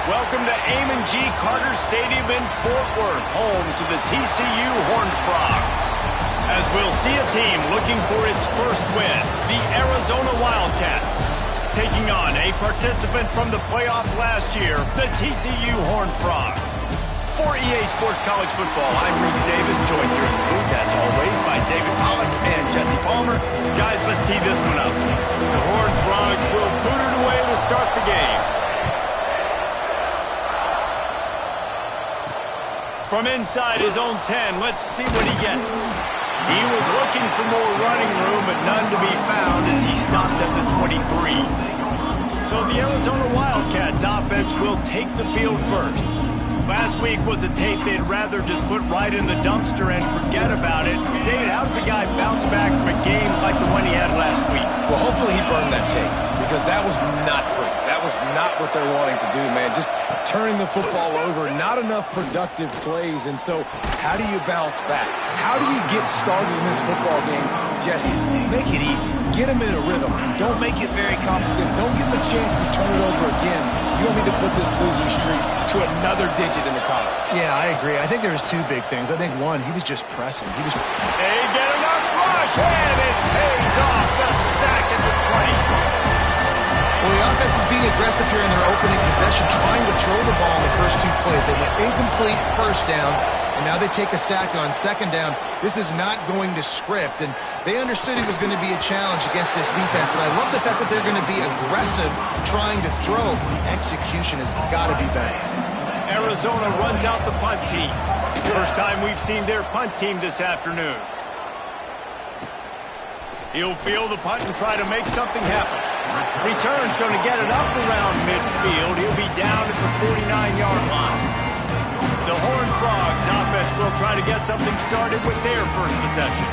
Welcome to Amon G. Carter Stadium in Fort Worth, home to the TCU Horned Frogs. As we'll see a team looking for its first win, the Arizona Wildcats, taking on a participant from the playoff last year, the TCU Horned Frogs. For EA Sports College Football, I'm Reese Davis, joined here in the booth, as always, by David Pollack and Jesse Palmer. Guys, let's tee this one up. The Horned Frogs will boot it away to start the game. From inside his own 10, let's see what he gets. He was looking for more running room, but none to be found as he stopped at the 23. So the Arizona Wildcats offense will take the field first. Last week was a tape they'd rather just put right in the dumpster and forget about it. David, how does a guy bounce back from a game like the one he had last week? Well, hopefully he burned that tape, because that was not pretty. That was not what they're wanting to do, man. Just turning the football over, not enough productive plays. And so how do you bounce back? How do you get started in this football game? Jesse, make it easy. Get him in a rhythm. Don't make it very complicated. Don't give him a chance to turn it over again. You don't need to put this losing streak to another digit in the column. Yeah, I agree. I think there was two big things. I think one, he was just pressing. They get enough rush, and it pays off. The sack at the 20. Well, the offense is being aggressive here in their opening possession, trying to throw the ball in the first two plays. They went incomplete first down, and now they take a sack on second down. This is not going to script, and they understood it was going to be a challenge against this defense. And I love the fact that they're going to be aggressive trying to throw. The execution has got to be better. Arizona runs out the punt team. First time we've seen their punt team this afternoon. He'll field the punt and try to make something happen. Return's going to get it up around midfield. He'll be down at the 49-yard line. The Horned Frogs offense will try to get something started with their first possession.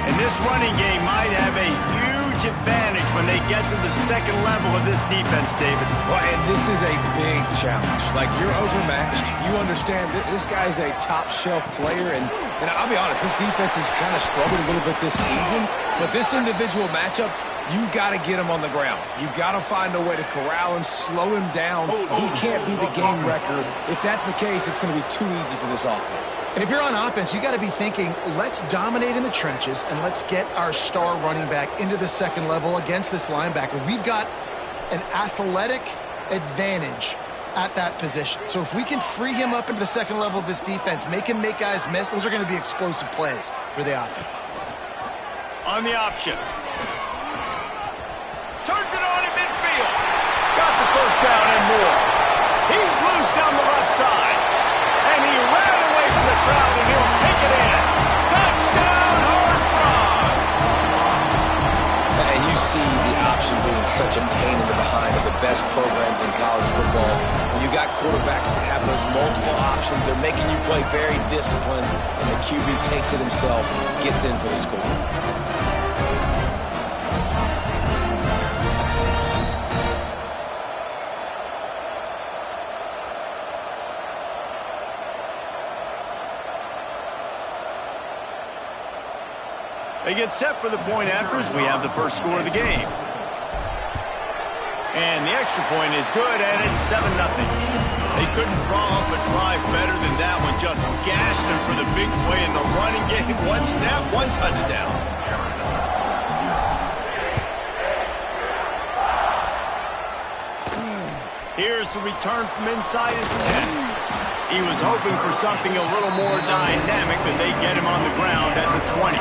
And this running game might have a huge advantage when they get to the second level of this defense, David. Well, and this is a big challenge. Like, you're overmatched. You understand that this guy's a top-shelf player. And I'll be honest, this defense has kind of struggled a little bit this season. But this individual matchup, you got to get him on the ground. You got to find a way to corral him, slow him down. He can't be the game wrecker. If that's the case, it's going to be too easy for this offense. And if you're on offense, you got to be thinking, let's dominate in the trenches and let's get our star running back into the second level against this linebacker. We've got an athletic advantage at that position. So if we can free him up into the second level of this defense, make him make guys miss, those are going to be explosive plays for the offense. On the option. Turns it on in midfield. Got the first down and more. He's loose down the left side. And he ran away from the crowd, and he'll take it in. Touchdown, Horned Frogs! And you see the option being such a pain in the behind of the best programs in college football. When you got quarterbacks that have those multiple options, they're making you play very disciplined, and the QB takes it himself, gets in for the score. They get set for the point after as we have the first score of the game. And the extra point is good, and it's 7-0. They couldn't draw up a drive better than that one. Just gashed them for the big play in the running game. One snap, one touchdown. Here's the return from inside his 10. He was hoping for something a little more dynamic, but they get him on the ground at the 20.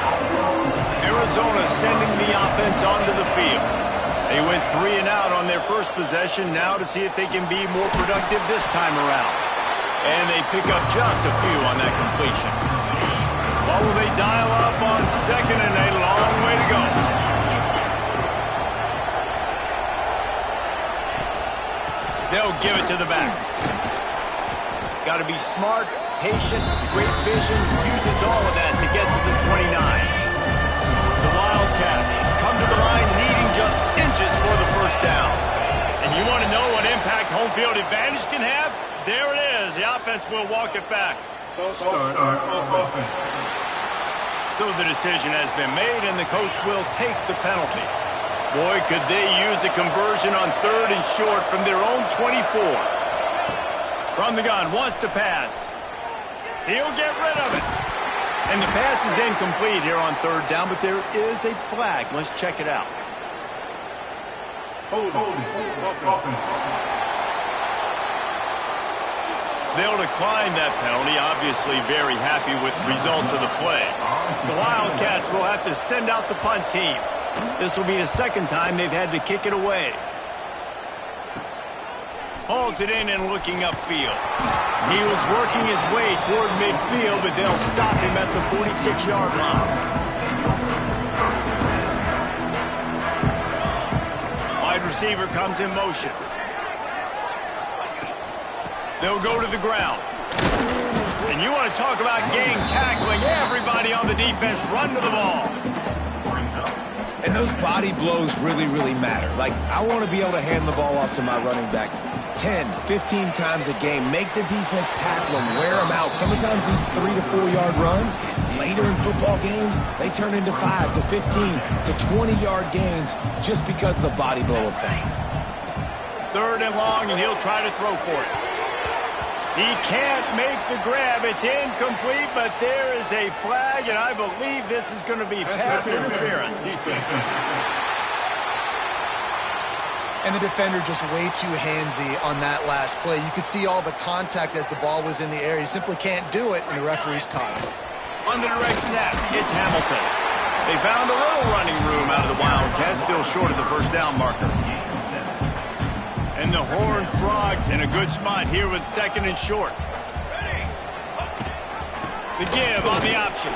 Arizona sending the offense onto the field. They went 3 and out on their first possession, now to see if they can be more productive this time around. And they pick up just a few on that completion. What will they dial up on second and a long way to go? They'll give it to the back. Got to be smart, patient, great vision, uses all of that to get to the 29. The Wildcats come to the line needing just inches for the first down. And you want to know what impact home field advantage can have? There it is. The offense will walk it back. Start offense. So the decision has been made, and the coach will take the penalty. Boy, could they use a conversion on 3rd and short from their own 24. From the gun, wants to pass. He'll get rid of it. And the pass is incomplete here on third down, but there is a flag. Let's check it out. Hold it. They'll decline that penalty, obviously very happy with the results of the play. The Wildcats will have to send out the punt team. This will be the second time they've had to kick it away. Hauls it in and looking upfield. He was working his way toward midfield, but they'll stop him at the 46-yard line. Wide receiver comes in motion. They'll go to the ground. And you want to talk about game tackling. Everybody on the defense run to the ball. And those body blows really, really matter. Like, I want to be able to hand the ball off to my running back 10, 15 times a game. Make the defense tackle them, wear them out. Sometimes these 3 to 4 yard runs, later in football games, they turn into 5 to 15 to 20-yard gains just because of the body blow effect. Third and long, and he'll try to throw for it. He can't make the grab. It's incomplete, but there is a flag, and I believe this is going to be pass interference. And the defender just way too handsy on that last play. You could see all the contact as the ball was in the air. He simply can't do it, and the referee's caught him. On the direct snap, it's Hamilton. They found a little running room out of the Wildcats, still short of the first down marker. And the Horned Frogs in a good spot here with second and short. The give on the option.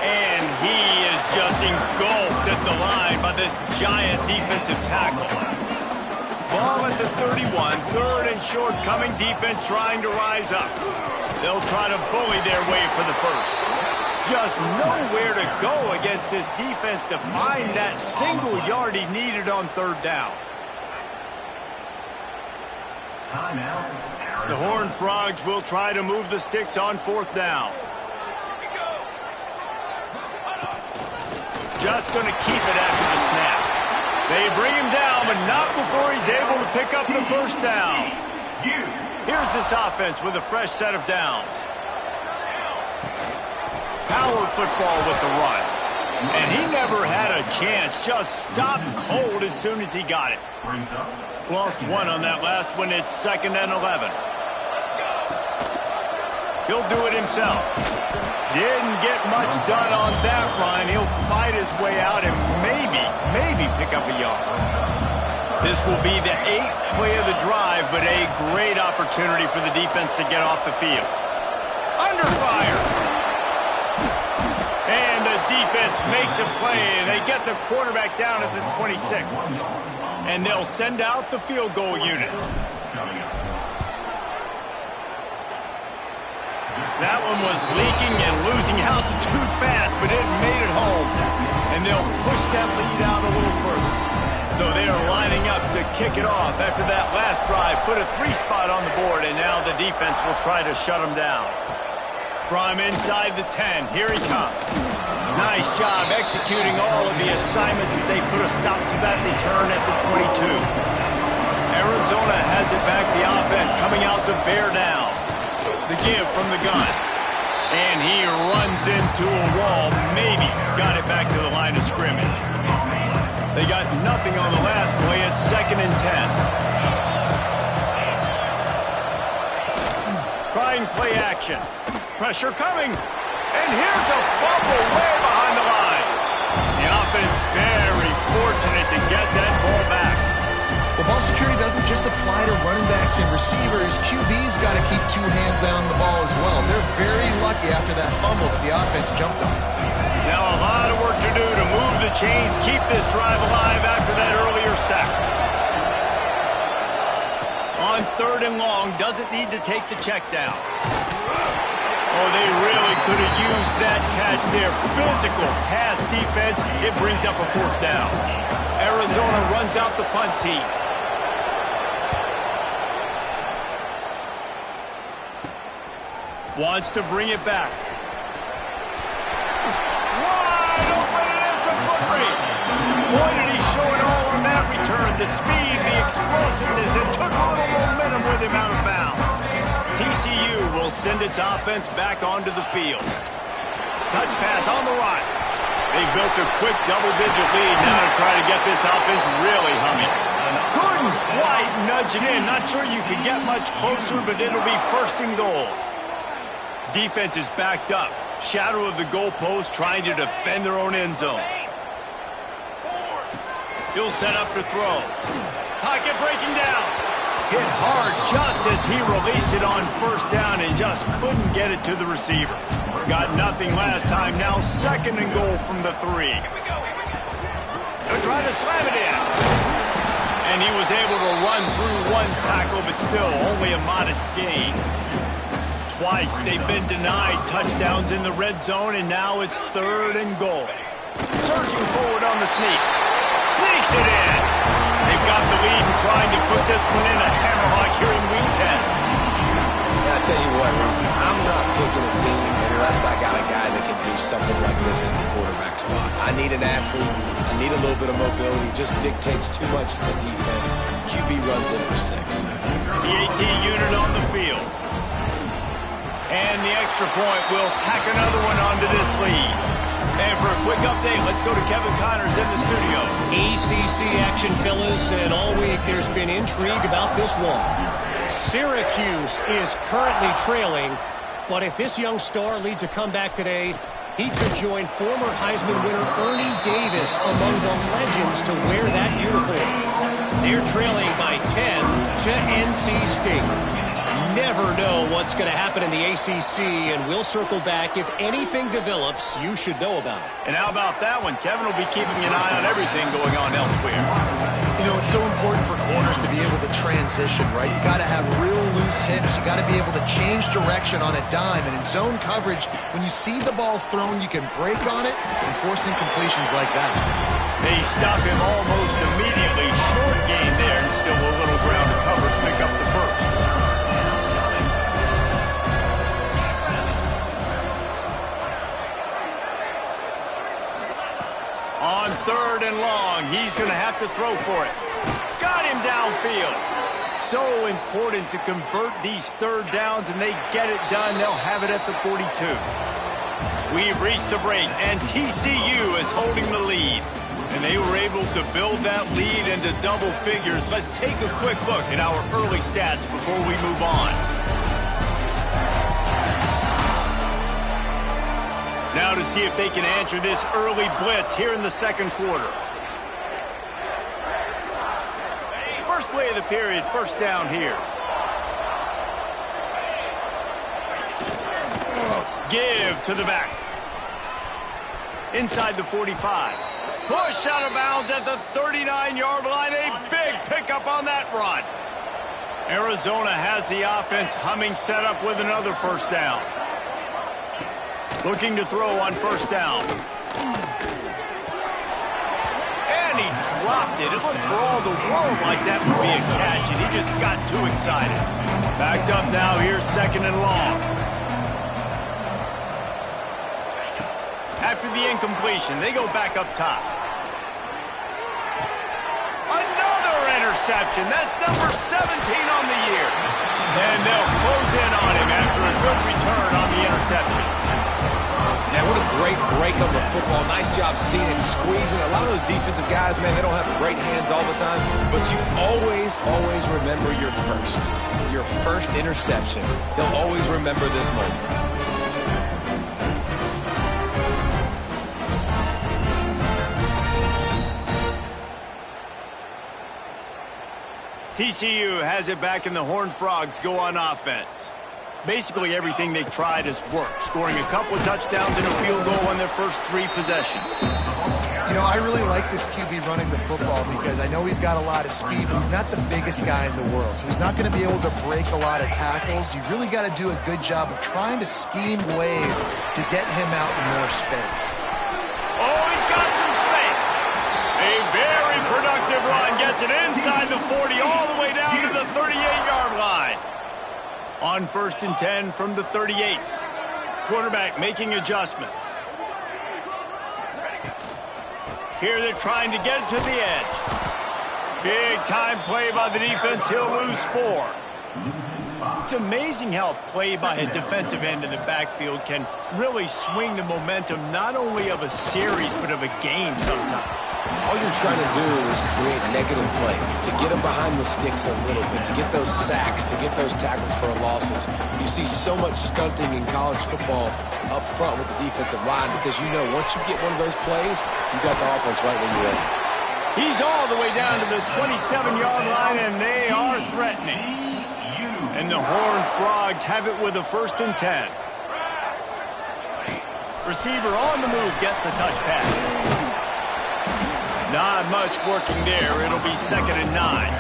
And he is just engulfed at the line by this giant defensive tackle. Ball at the 31, third and short coming, defense trying to rise up. They'll try to bully their way for the first. Just nowhere to go against this defense to find that single yard he needed on third down. The Horned Frogs will try to move the sticks on fourth down. Just going to keep it after the snap. They bring him down, but not before he's able to pick up the first down. Here's this offense with a fresh set of downs. Power football with the run. And he never had a chance. Just stopped cold as soon as he got it. Lost one on that last one. It's 2nd and 11. He'll do it himself. Didn't get much done on that run. He'll fight his way out and maybe pick up a yard. This will be the 8th play of the drive, but a great opportunity for the defense to get off the field. Under fire. And the defense makes a play, and they get the quarterback down at the 26. And they'll send out the field goal unit. That one was leaking and losing altitude fast, but it made it home. And they'll push that lead out a little further. So they are lining up to kick it off after that last drive. Put a 3 spot on the board, and now the defense will try to shut them down. From inside the 10, here he comes. Nice job executing all of the assignments as they put a stop to that return at the 22. Arizona has it back, the offense coming out to bear down. The give from the gun. And he runs into a wall, maybe got it back to the line of scrimmage. They got nothing on the last play. It's 2nd and 10. Trying play action. Pressure coming. And here's a fumble way behind the line. The offense very fortunate to get that ball back. Well, ball security doesn't just apply to running backs and receivers. QB's got to keep 2 hands on the ball as well. They're very lucky after that fumble that the offense jumped on. Now a lot of work to do to move the chains, keep this drive alive after that earlier sack. On 3rd and long, doesn't need to take the check down. Oh, they really could have used that catch there. Physical pass defense. It brings up a 4th down. Arizona runs out the punt team. Wants to bring it back. Wide open, and it's a foot race. Boy, did he show it all on that return. The speed, the explosiveness. It took a little momentum with him out of bounds. TCU will send its offense back onto the field. Touch pass on the right. They built a quick double-digit lead now to try to get this offense really humming. Couldn't quite nudge it in. Not sure you can get much closer, but it'll be first and goal. Defense is backed up. Shadow of the goalpost trying to defend their own end zone. He'll set up to throw. Pocket breaking down. Hit hard just as he released it on first down and just couldn't get it to the receiver. Got nothing last time. Now second and goal from the 3. They'll try to slam it in. And he was able to run through one tackle, but still only a modest gain. Twice they've been denied touchdowns in the red zone, and now it's third and goal. Surging forward on the sneak. Sneaks it in. They've got the lead and trying to put this one in a hammerlock here in week 10. Yeah, I tell you what, Reason, I'm not picking a team unless I got a guy that can do something like this in the quarterback spot. I need an athlete. I need a little bit of mobility. Just dictates too much to the defense. QB runs in for 6. The 18 unit on the field. And the extra point will tack another one onto this lead. And for a quick update, let's go to Kevin Connors in the studio. ACC action, fellas, and all week there's been intrigue about this one. Syracuse is currently trailing, but if this young star leads a comeback today, he could join former Heisman winner Ernie Davis among the legends to wear that uniform. They're trailing by 10 to NC State. Never know what's going to happen in the ACC, and we'll circle back if anything develops you should know about. And how about that one? Kevin will be keeping an eye on everything going on elsewhere. You know, it's so important for corners to be able to transition, right? You got to have real loose hips. You got to be able to change direction on a dime. And in zone coverage, when you see the ball thrown, you can break on it and force incompletions like that. They stop him almost immediately. Short gain there, and still a little ground to cover to pick up the first. On third and long, he's going to have to throw for it. Got him downfield. So important to convert these third downs, and they get it done. They'll have it at the 42. We've reached a break, and TCU is holding the lead. And they were able to build that lead into double figures. Let's take a quick look at our early stats before we move on. Now to see if they can answer this early blitz here in the second quarter. First play of the period, first down here. Give to the back. Inside the 45. Push out of bounds at the 39-yard line. A big pickup on that run. Arizona has the offense humming, set up with another first down. Looking to throw on first down. And he dropped it. It looked for all the world like that would be a catch, and he just got too excited. Backed up now, here's second and long. After the incompletion, they go back up top. Another interception. That's number 17 on the year. And they'll close in on him after a good return on the interception. Man, what a great break of the football. Nice job seeing it, squeezing. A lot of those defensive guys, man, they don't have great hands all the time, but you always remember your first interception. They'll always remember this moment. TCU has it back, and the Horned Frogs go on offense. Basically everything they've tried has worked, scoring a couple of touchdowns and a field goal on their first 3 possessions. You know, I really like this QB running the football because I know he's got a lot of speed, but he's not the biggest guy in the world, so he's not going to be able to break a lot of tackles. You really got to do a good job of trying to scheme ways to get him out in more space. Oh, he's got some space. A very productive run gets it inside the 40 all the way down to the 38-yard line. On first and 10 from the 38. Quarterback making adjustments. Here they're trying to get it to the edge. Big time play by the defense. He'll lose 4. It's amazing how play by a defensive end in the backfield can really swing the momentum not only of a series but of a game sometimes. All you're trying to do is create negative plays, to get them behind the sticks a little bit, to get those sacks, to get those tackles for losses. You see so much stunting in college football up front with the defensive line because you know once you get one of those plays, you got the offense right where you want it. He's all the way down to the 27-yard line, and they are threatening. And the Horned Frogs have it with a 1st and 10. Receiver on the move gets the touch pass. Not much working there. It'll be 2nd and 9.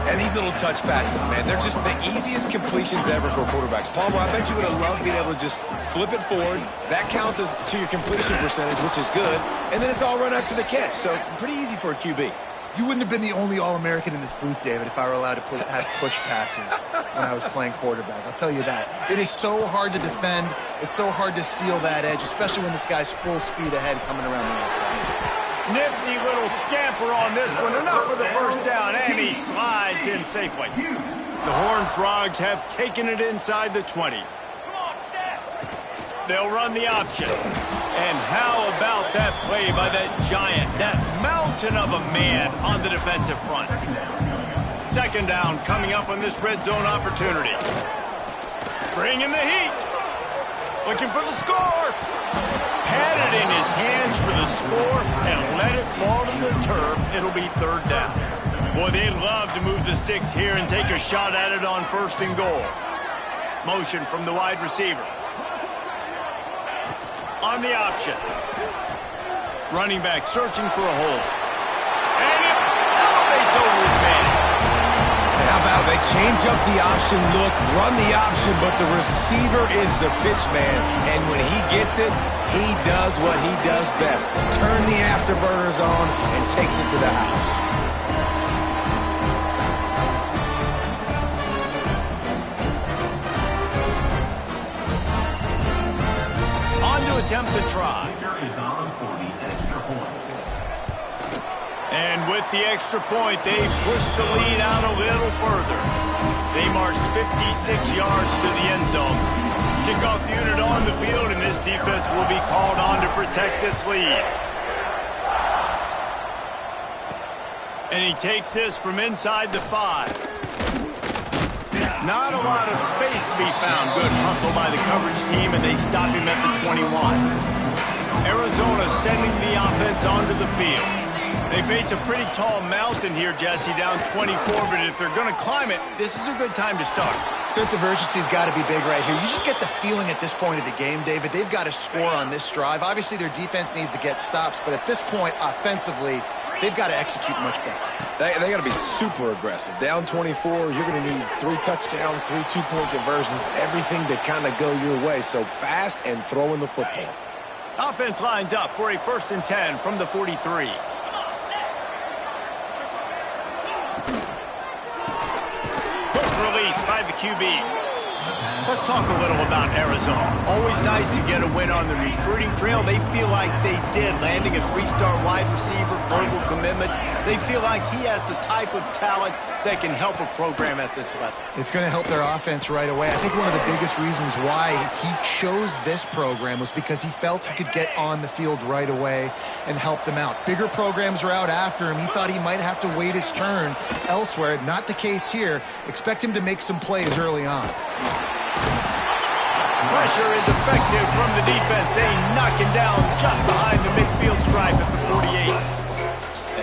And these little touch passes, man, they're just the easiest completions ever for quarterbacks. Palmer, I bet you would have loved being able to just flip it forward. That counts as to your completion percentage, which is good. And then it's all run after the catch, so pretty easy for a QB. You wouldn't have been the only All-American in this booth, David, if I were allowed to have push passes when I was playing quarterback. I'll tell you that. It is so hard to defend. It's so hard to seal that edge, especially when this guy's full speed ahead coming around the outside. Nifty little scamper on this one. Enough for the 1st down, and he slides in safely. The Horned Frogs have taken it inside the 20. They'll run the option. And how about that play by that giant, that mountain of a man on the defensive front? 2nd down coming up on this red zone opportunity. Bringing the heat. Looking for the score. Had it in his hands for the score and let it fall to the turf. It'll be 3rd down. Boy, they'd love to move the sticks here and take a shot at it on 1st and goal. Motion from the wide receiver. On the option. Running back searching for a hole. And it elevates over his man. And how about they change up the option look, run the option, but the receiver is the pitch man. And when he gets it, he does what he does best. Turn the afterburners on and takes it to the house. Attempt to try. And with the extra point, they push the lead out a little further. They marched 56 yards to the end zone. Kickoff unit on the field, and this defense will be called on to protect this lead. And he takes this from inside the 5. Not a lot of space to be found. Good hustle by the coverage team, and they stop him at the 21. Arizona sending the offense onto the field. They face a pretty tall mountain here, Jesse, down 24, but if they're going to climb it, this is a good time to start. Sense of urgency's got to be big right here. You just get the feeling at this point of the game, David, they've got to score on this drive. Obviously, their defense needs to get stops, but at this point, offensively, they've got to execute much better. They got to be super aggressive. Down 24, you're going to need 3 touchdowns, 3 two-point conversions, everything to kind of go your way. So fast and throwing the football. Offense lines up for a 1st and 10 from the 43. Quick release by the QB. Let's talk a little about Arizona. Always nice to get a win on the recruiting trail. They feel like they did, landing a 3-star wide receiver, verbal commitment. They feel like he has the type of talent that can help a program at this level. It's going to help their offense right away. I think one of the biggest reasons why he chose this program was because he felt he could get on the field right away and help them out. Bigger programs are out after him. He thought he might have to wait his turn elsewhere. Not the case here. Expect him to make some plays early on. Pressure is effective from the defense. They knock him down just behind the midfield stripe at the 48.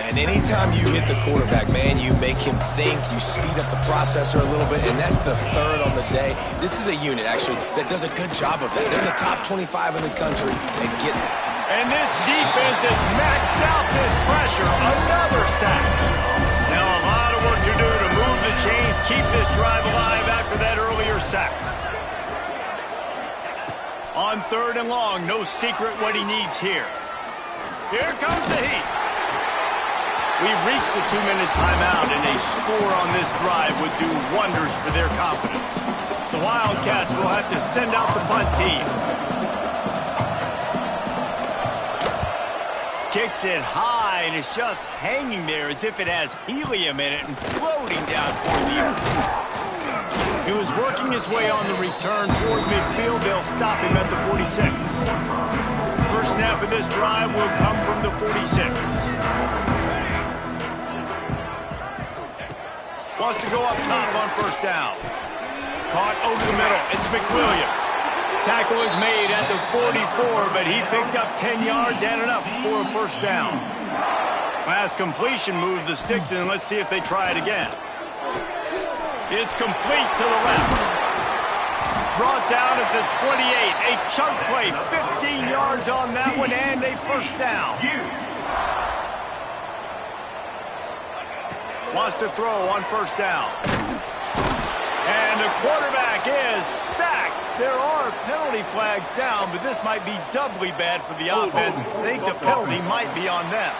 And anytime you hit the quarterback, man, you make him think, you speed up the processor a little bit, and that's the 3rd on the day. This is a unit, actually, that does a good job of that. They're in the top 25 in the country and get it. And this defense has maxed out this pressure. Another sack. Now a lot of work to do to move the chains, keep this drive alive after that earlier sack. On 3rd and long, no secret what he needs here. Here comes the heat. We've reached the 2-minute timeout, and a score on this drive would do wonders for their confidence. The Wildcats will have to send out the punt team. Kicks it high, and it's just hanging there as if it has helium in it and floating down toward the earth. He was working his way on the return toward midfield. They'll stop him at the 46. First snap of this drive will come from the 46. Wants to go up top on first down. Caught over the middle. It's McWilliams. Tackle is made at the 44, but he picked up 10 yards and enough for a first down. Last completion moved the sticks in. Let's see if they try it again. It's complete to the left. Brought down at the 28. A chunk play. 15 yards on that one and a first down. Wants to throw on first down. And the quarterback is sacked. There are penalty flags down, but this might be doubly bad for the offense. I think the penalty might be on them.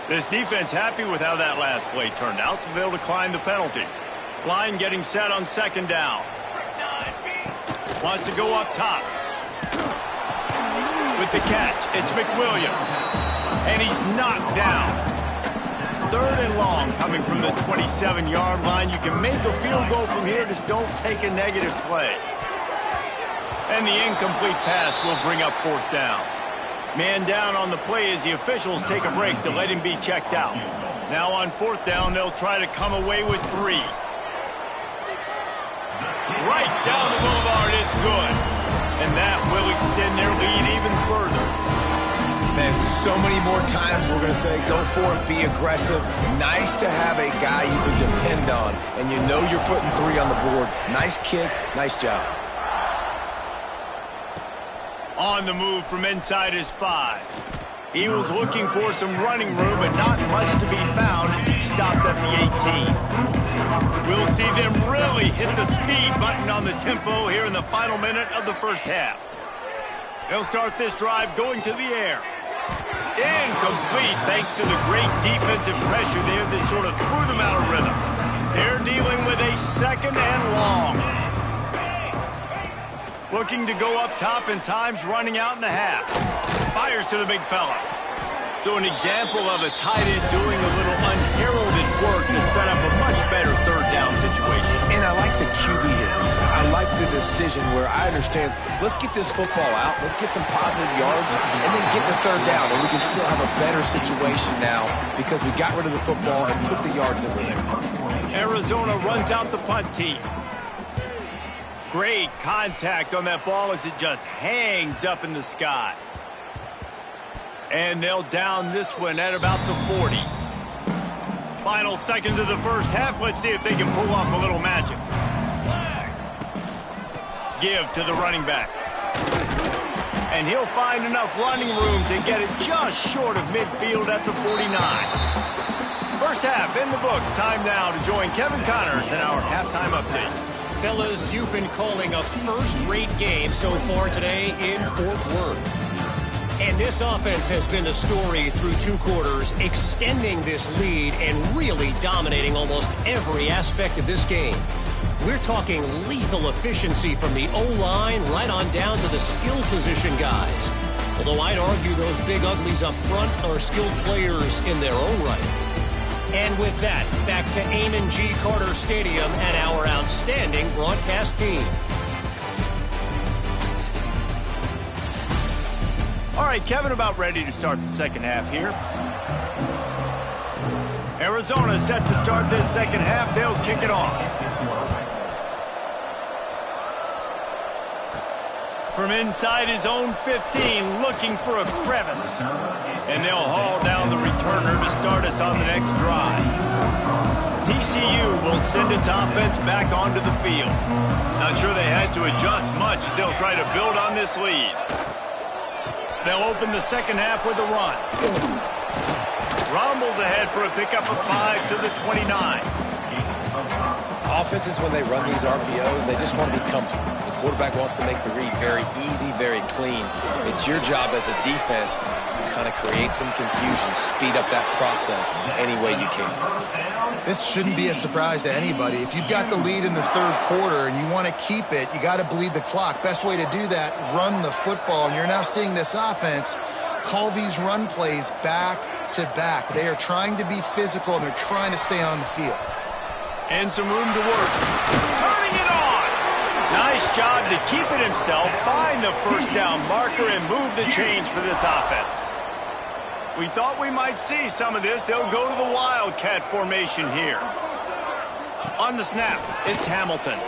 This defense happy with how that last play turned out, so they'll decline the penalty. Line getting set on second down. Wants to go up top. With the catch, it's McWilliams. And he's knocked down. Third and long coming from the 27-yard line. You can make a field goal from here, just don't take a negative play. And the incomplete pass will bring up fourth down. Man down on the play as the officials take a break to let him be checked out. Now on fourth down, they'll try to come away with 3. Right down the boulevard, it's good. And that will extend their lead even further. Man, so many more times we're going to say, go for it, be aggressive. Nice to have a guy you can depend on, and you know you're putting 3 on the board. Nice kick, nice job. On the move from inside his 5. He was looking for some running room, but not much to be found as he stopped at the 18. We'll see them really hit the speed button on the tempo here in the final minute of the first half. They'll start this drive going to the air. Incomplete thanks to the great defensive pressure there that sort of threw them out of rhythm. They're dealing with a second and long. Looking to go up top and time's running out in the half. Fires to the big fella. So an example of a tight end doing a little unheralded work to set up a much better third down situation. And I like the QB here, Reese. I like the decision where I understand, let's get this football out, let's get some positive yards, and then get to third down, and we can still have a better situation now because we got rid of the football and took the yards that were there. Arizona runs out the punt team. Great contact on that ball as it just hangs up in the sky. And they'll down this one at about the 40. Final seconds of the first half. Let's see if they can pull off a little magic. Give to the running back. And he'll find enough running room to get it just short of midfield at the 49. First half in the books. Time now to join Kevin Connors in our halftime update. Fellas, you've been calling a first-rate game so far today in Fort Worth. And this offense has been the story through 2 quarters, extending this lead and really dominating almost every aspect of this game. We're talking lethal efficiency from the O-line right on down to the skill position guys. Although I'd argue those big uglies up front are skilled players in their own right. And with that, back to Amon G. Carter Stadium and our outstanding broadcast team. All right, Kevin, about ready to start the second half here. Arizona set to start this second half. They'll kick it off. From inside his own 15, looking for a crevice. And they'll haul down the returner to start us on the next drive. TCU will send its offense back onto the field. Not sure they had to adjust much as they'll try to build on this lead. They'll open the second half with a run. Rumbles ahead for a pickup of 5 to the 29. Offenses, when they run these RPOs, they just want to be comfortable. The quarterback wants to make the read very easy, very clean. It's your job as a defense to kind of create some confusion, speed up that process any way you can. This shouldn't be a surprise to anybody. If you've got the lead in the third quarter and you want to keep it, you got to bleed the clock. Best way to do that, run the football. And you're now seeing this offense call these run plays back to back. They are trying to be physical and they're trying to stay on the field. And some room to work. Turning it on. Nice job to keep it himself, find the first down marker, and move the change for this offense. We thought we might see some of this. They'll go to the Wildcat formation here. On the snap, it's Hamilton.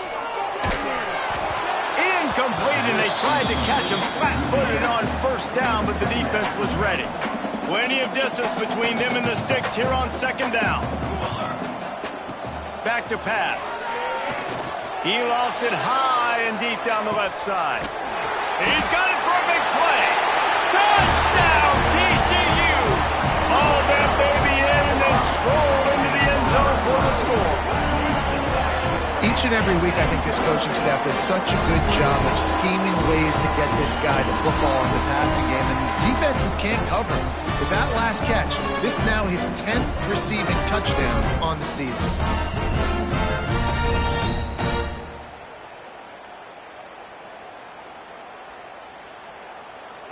Incomplete, and they tried to catch him flat-footed on first down, but the defense was ready. Plenty of distance between them and the sticks here on second down. Back to pass. He lost it high and deep down the left side. He's got it for a big play. Touchdown, TCU! Haul that baby in and then stroll into the end zone for the score. Each and every week, I think this coaching staff does such a good job of scheming ways to get this guy the football in the passing game, and defenses can't cover him. With that last catch, this is now his 10th receiving touchdown on the season.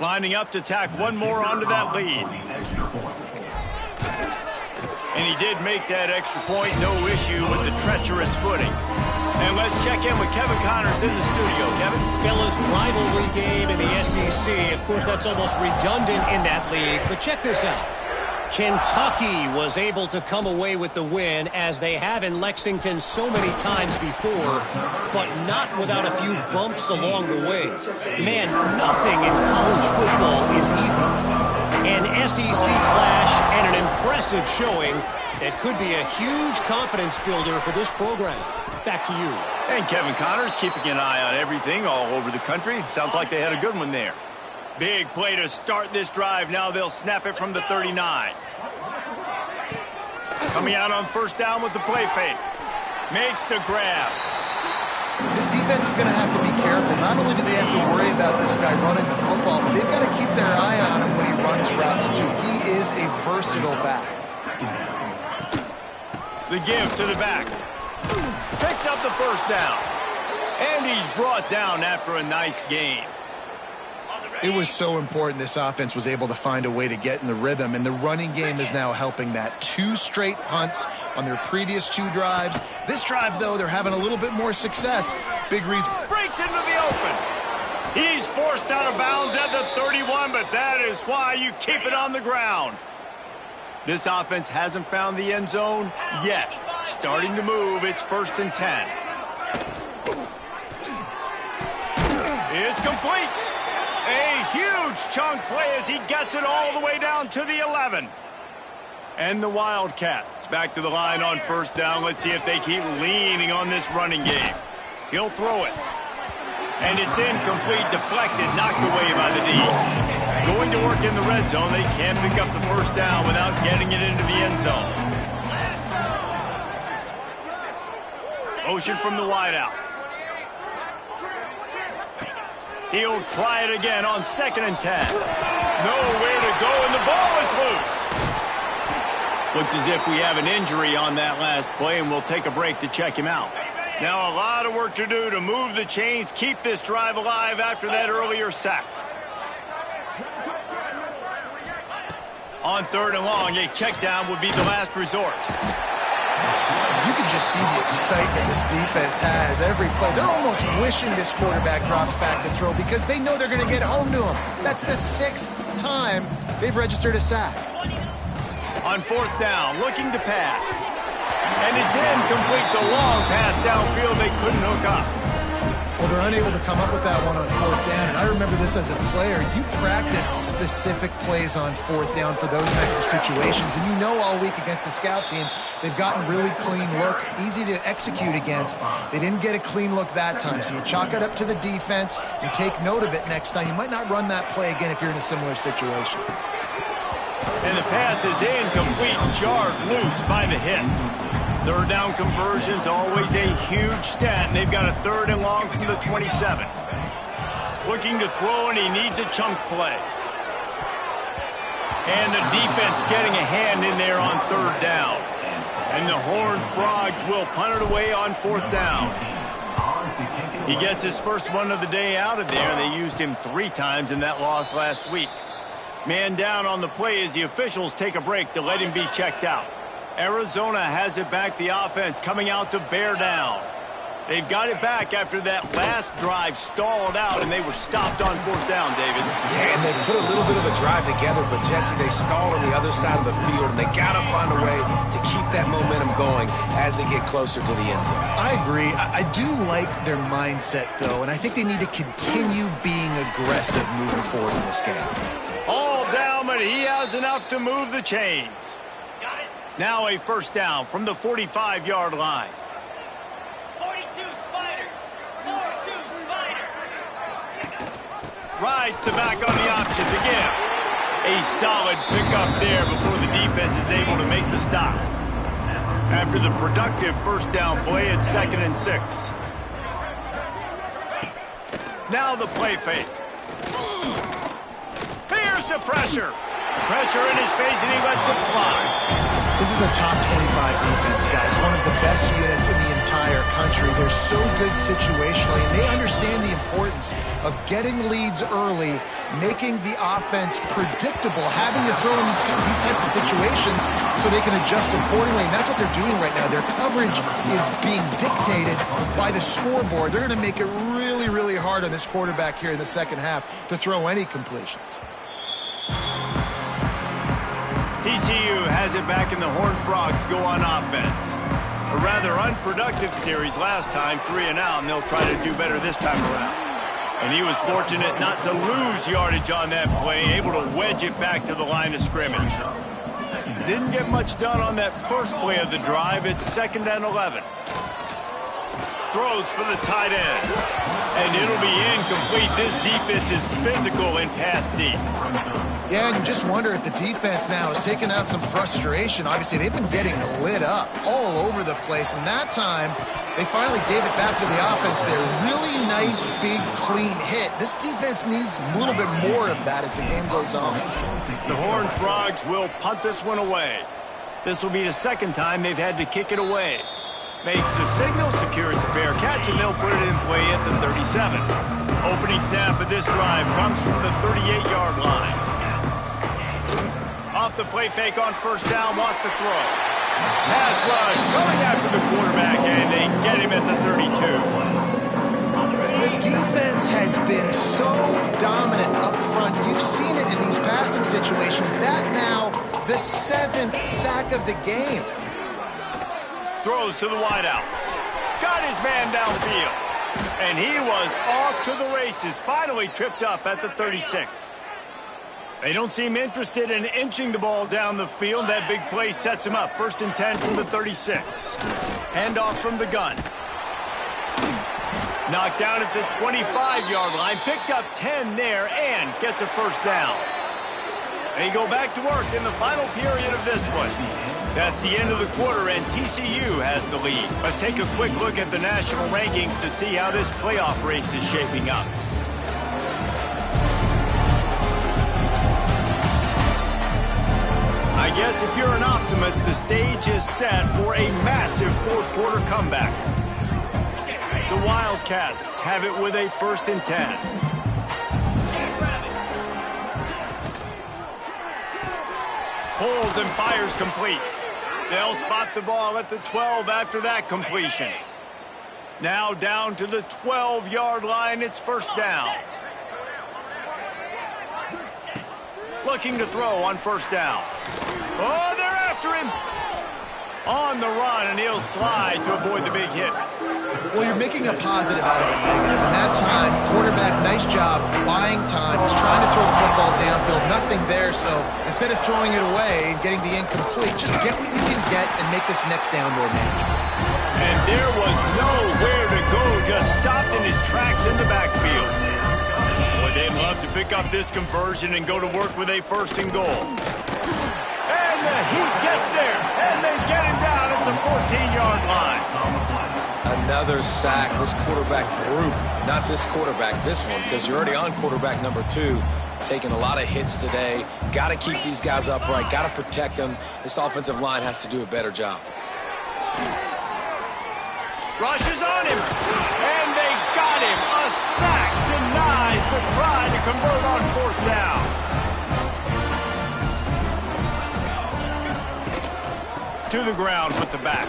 Lining up to tack one more onto that lead. And he did make that extra point, no issue with the treacherous footing. And let's check in with Kevin Connors in the studio. Kevin? Fellas, rivalry game in the SEC. Of course, that's almost redundant in that league. But check this out. Kentucky was able to come away with the win, as they have in Lexington so many times before, but not without a few bumps along the way. Man, nothing in college football is easy. An SEC clash and an impressive showing that could be a huge confidence builder for this program. Back to you. And Kevin Connors keeping an eye on everything all over the country. Sounds like they had a good one there. Big play to start this drive. Now they'll snap it from the 39. Coming out on first down with the play fake. Makes the grab. This defense is going to have to be careful. Not only do they have to worry about this guy running the football, but they've got to keep their eye on him when he runs routes too. He is a versatile back. The give to the back. Picks up the first down. And he's brought down after a nice gain. It was so important this offense was able to find a way to get in the rhythm, and the running game is now helping that. 2 straight punts on their previous 2 drives. This drive, though, they're having a little bit more success. Big reason. Breaks into the open. He's forced out of bounds at the 31, but that is why you keep it on the ground. This offense hasn't found the end zone yet. Starting to move, it's 1st and 10. It's complete. A huge chunk play as he gets it all the way down to the 11. And the Wildcats back to the line on first down. Let's see if they keep leaning on this running game. He'll throw it. And it's incomplete, deflected, knocked away by the D. Going to work in the red zone. They can't pick up the first down without getting it into the end zone. Motion from the wideout. He'll try it again on 2nd and 10. Nowhere to go, and the ball is loose. Looks as if we have an injury on that last play, and we'll take a break to check him out. Now a lot of work to do to move the chains, keep this drive alive after that earlier sack. On 3rd and long, a check down would be the last resort. You can just see the excitement this defense has every play. They're almost wishing this quarterback drops back to throw because they know they're going to get home to him. That's the 6th time they've registered a sack. On 4th down, looking to pass. And it's incomplete. The long pass downfield they couldn't hook up. Well, they're unable to come up with that one on 4th down. And I remember this as a player. You practice specific plays on 4th down for those types of situations. And you know all week against the scout team, they've gotten really clean looks, easy to execute against. They didn't get a clean look that time. So you chalk it up to the defense and take note of it next time. You might not run that play again if you're in a similar situation. And the pass is incomplete, jarred loose by the hit. 3rd down conversions, always a huge stat, and they've got a 3rd and long from the 27. Looking to throw, and he needs a chunk play. And the defense getting a hand in there on 3rd down. And the Horned Frogs will punt it away on 4th down. He gets his first one of the day out of there. They used him 3 times in that loss last week. Man down on the play as the officials take a break to let him be checked out. Arizona has it back, the offense coming out to bear down. They've got it back after that last drive stalled out, and they were stopped on fourth down, David. Yeah, and they put a little bit of a drive together, but, Jesse, they stalled on the other side of the field, and they got to find a way to keep that momentum going as they get closer to the end zone. I agree. I do like their mindset, though, and I think they need to continue being aggressive moving forward in this game. All down, but he has enough to move the chains. Now a first down from the 45-yard line. 42 Spider. 42 Spider. Rides the back on the option to give. A solid pickup there before the defense is able to make the stop. After the productive first down play, it's 2nd and 6. Now the play fake. Here's the pressure. Pressure in his face, and he lets it fly. This is a top 25 defense, guys. One of the best units in the entire country. They're so good situationally, and they understand the importance of getting leads early, making the offense predictable, having to throw in these types of situations so they can adjust accordingly. And that's what they're doing right now. Their coverage is being dictated by the scoreboard. They're going to make it really, really hard on this quarterback here in the second half to throw any completions. TCU has it back, and the Horned Frogs go on offense. A rather unproductive series last time, 3 and out, and they'll try to do better this time around. And he was fortunate not to lose yardage on that play, able to wedge it back to the line of scrimmage. Didn't get much done on that first play of the drive. It's 2nd and 11. Throws for the tight end. And it'll be incomplete. This defense is physical in pass deep. Yeah, and you just wonder if the defense now is taking out some frustration. Obviously, they've been getting lit up all over the place, and that time they finally gave it back to the offense there. Really nice, big, clean hit. This defense needs a little bit more of that as the game goes on. The Horned Frogs will punt this one away. This will be the second time they've had to kick it away. Makes the signal, secures a fair catch, and they'll put it in play at the 37. Opening snap of this drive comes from the 38-yard line. Off the play fake on first down, wants to throw. Pass rush coming after the quarterback, and they get him at the 32. The defense has been so dominant up front. You've seen it in these passing situations. That now the 7th sack of the game. Throws to the wideout. Got his man downfield. And he was off to the races, finally tripped up at the 36. They don't seem interested in inching the ball down the field. That big play sets him up. 1st and 10 from the 36. Handoff from the gun. Knocked down at the 25-yard line. Picked up 10 there and gets a first down. They go back to work in the final period of this one. That's the end of the quarter, and TCU has the lead. Let's take a quick look at the national rankings to see how this playoff race is shaping up. I guess if you're an optimist, the stage is set for a massive fourth-quarter comeback. The Wildcats have it with a 1st and 10. Pulls and fires complete. They'll spot the ball at the 12 after that completion. Now down to the 12-yard line. It's first down. Looking to throw on first down. Oh, they're after him. On the run, and he'll slide to avoid the big hit. Well, you're making a positive out of a negative. And that time, quarterback, nice job, buying time. He's trying to throw the football downfield. Nothing there, so instead of throwing it away and getting the incomplete, just get what you can get and make this next down more manageable. And there was nowhere to go, just stopped in his tracks in the backfield. Boy, they'd love to pick up this conversion and go to work with a 1st and goal. And the heat gets there, and they get him down at the 14-yard line. Another sack. This quarterback group, not this quarterback, this one, because you're already on quarterback number 2. Taking a lot of hits today. Got to keep these guys upright. Got to protect them. This offensive line has to do a better job. Rushes on him, and they got him. A sack denies the try to convert on 4th down. to the ground with the back.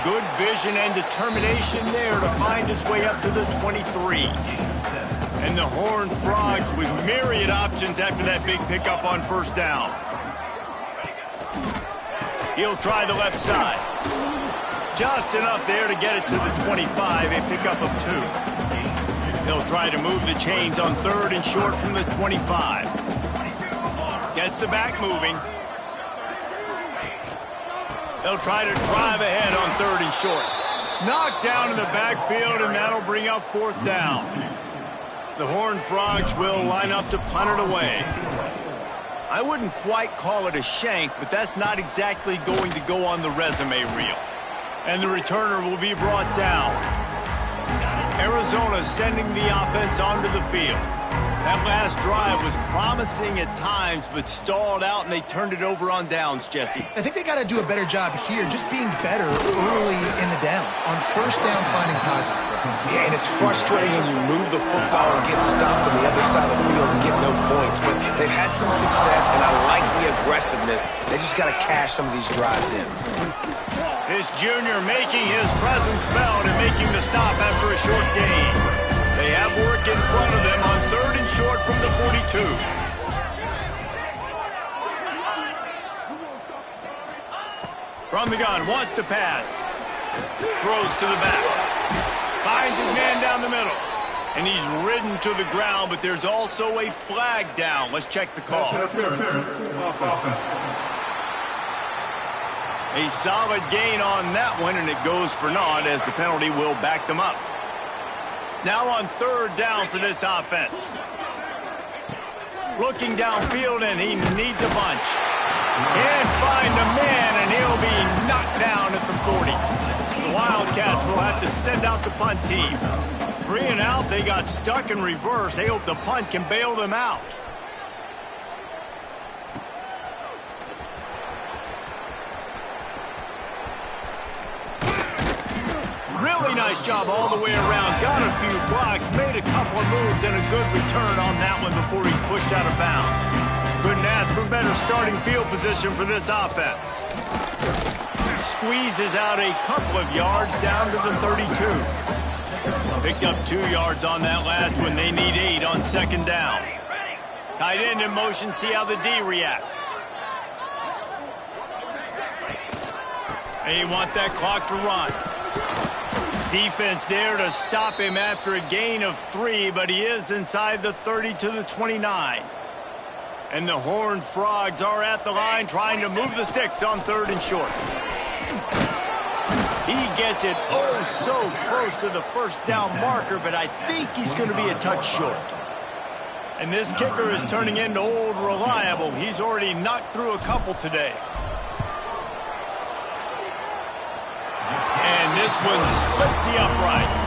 Good vision and determination there to find his way up to the 23. And the Horned Frogs with myriad options after that big pickup on first down. He'll try the left side. Just enough there to get it to the 25, a pickup of 2. He'll try to move the chains on 3rd and short from the 25. Gets the back moving. They'll try to drive ahead on 3rd and short. Knocked down in the backfield, and that'll bring up 4th down. The Horned Frogs will line up to punt it away. I wouldn't quite call it a shank, but that's not exactly going to go on the resume reel. And the returner will be brought down. Arizona sending the offense onto the field. That last drive was promising at times, but stalled out, and they turned it over on downs, Jesse. I think they got to do a better job here, just being better early in the downs. On first down, finding positive plays. Yeah, and it's frustrating when you move the football and get stopped on the other side of the field and get no points. But they've had some success, and I like the aggressiveness. They just got to cash some of these drives in. This junior making his presence felt and making the stop after a short gain. They have work in front of them on 3rd and short from the 42. From the gun, wants to pass. Throws to the back. Finds his man down the middle. And he's ridden to the ground, but there's also a flag down. Let's check the call. A solid gain on that one, and it goes for naught as the penalty will back them up. Now on 3rd down for this offense. Looking downfield, and he needs a bunch. Can't find a man, and he'll be knocked down at the 40. The Wildcats will have to send out the punt team. 3 and out, they got stuck in reverse. They hope the punt can bail them out. Really nice job all the way around. Got a few blocks, made a couple of moves, and a good return on that one before he's pushed out of bounds. Couldn't ask for better starting field position for this offense. Squeezes out a couple of yards down to the 32. Picked up 2 yards on that last one. They need 8 on 2nd down. Tight end in motion, see how the D reacts. They want that clock to run. Defense there to stop him after a gain of 3, but he is inside the 30 to the 29. And the Horned Frogs are at the line trying to move the sticks on 3rd and short. He gets it oh so close to the first down marker, but I think he's going to be a touch short. And this kicker is turning into old reliable. He's already knocked through a couple today. And this one splits the uprights.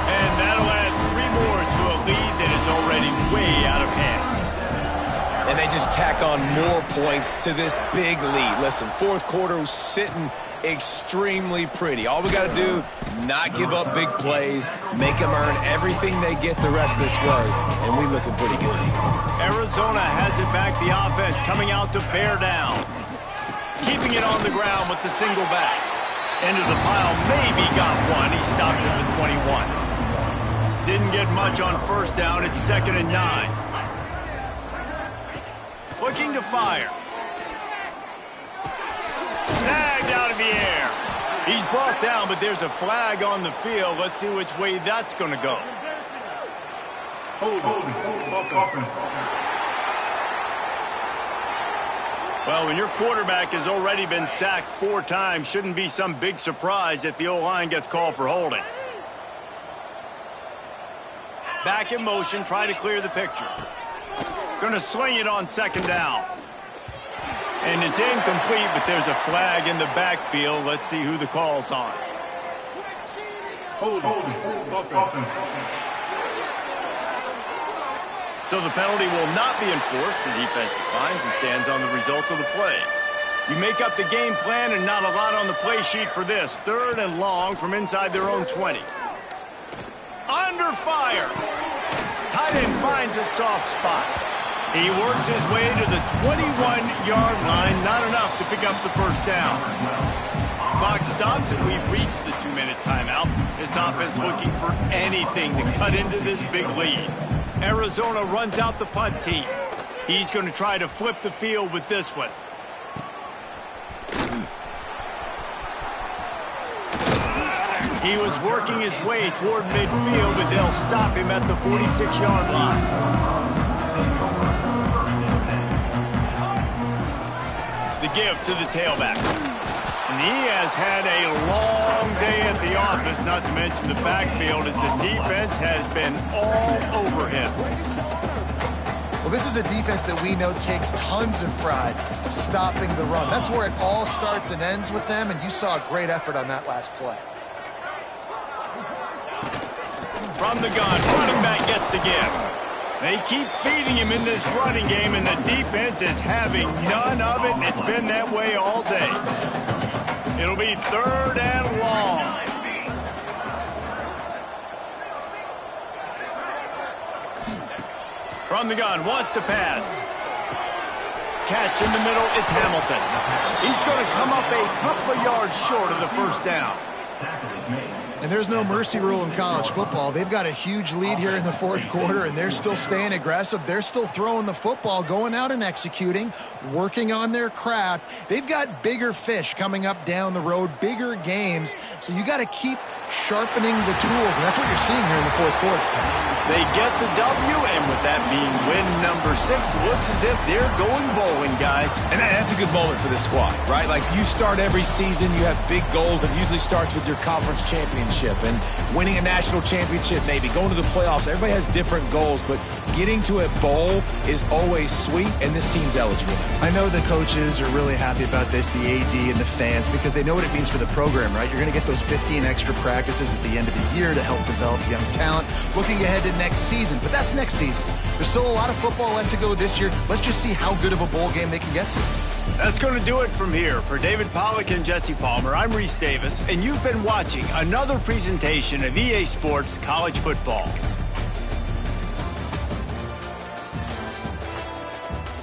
And that'll add 3 more to a lead that is already way out of hand. And they just tack on more points to this big lead. Listen, 4th quarter was sitting extremely pretty. All we got to do, not give up big plays, make them earn everything they get the rest of this way, and we looking pretty good. Arizona has it back, the offense coming out to bear down. Keeping it on the ground with the single back. End of the pile, maybe got one. He stopped at the 21. Didn't get much on first down. It's 2nd and 9. Looking to fire. Snagged out of the air. He's brought down, but there's a flag on the field. Let's see which way that's going to go. Well, when your quarterback has already been sacked 4 times, shouldn't be some big surprise if the O-line gets called for holding. Back in motion, try to clear the picture. Going to sling it on 2nd down. And it's incomplete, but there's a flag in the backfield. Let's see who the call's on. So the penalty will not be enforced. The defense declines and stands on the result of the play. You make up the game plan and not a lot on the play sheet for this. 3rd and long from inside their own 20. Under fire. Tight end finds a soft spot. He works his way to the 21-yard line. Not enough to pick up the first down. Clock stops, and we've reached the 2-minute timeout. This offense looking for anything to cut into this big lead. Arizona runs out the punt team. He's going to try to flip the field with this one. He was working his way toward midfield, but they'll stop him at the 46-yard line. The give to the tailback. And he has had a long day at the office, not to mention the backfield, as the defense has been all over him. Well, this is a defense that we know takes tons of pride stopping the run. That's where it all starts and ends with them, and you saw a great effort on that last play. From the gun, running back gets the give. They keep feeding him in this running game, and the defense is having none of it, and it's been that way all day. It'll be 3rd and long. From the gun, wants to pass. Catch in the middle, it's Hamilton. He's going to come up a couple of yards short of the first down. And there's no mercy rule in college football. They've got a huge lead here in the 4th quarter, and they're still staying aggressive. They're still throwing the football, going out and executing, working on their craft. They've got bigger fish coming up down the road, bigger games. So you got to keep sharpening the tools, and that's what you're seeing here in the 4th quarter. They get the W, and with that being win number 6, looks as if they're going bowling, guys. And that's a good moment for this squad, right? Like, you start every season, you have big goals, and it usually starts with your conference championship and winning a national championship, maybe going to the playoffs. Everybody has different goals, but getting to a bowl is always sweet, and this team's eligible. I know the coaches are really happy about this, the AD and the fans, because they know what it means for the program, right? You're going to get those 15 extra practices at the end of the year to help develop young talent. Looking ahead to next season, but that's next season. There's still a lot of football left to go this year. Let's just see how good of a bowl game they can get to. That's going to do it from here. For David Pollack and Jesse Palmer, I'm Reese Davis, and you've been watching another presentation of EA Sports College Football.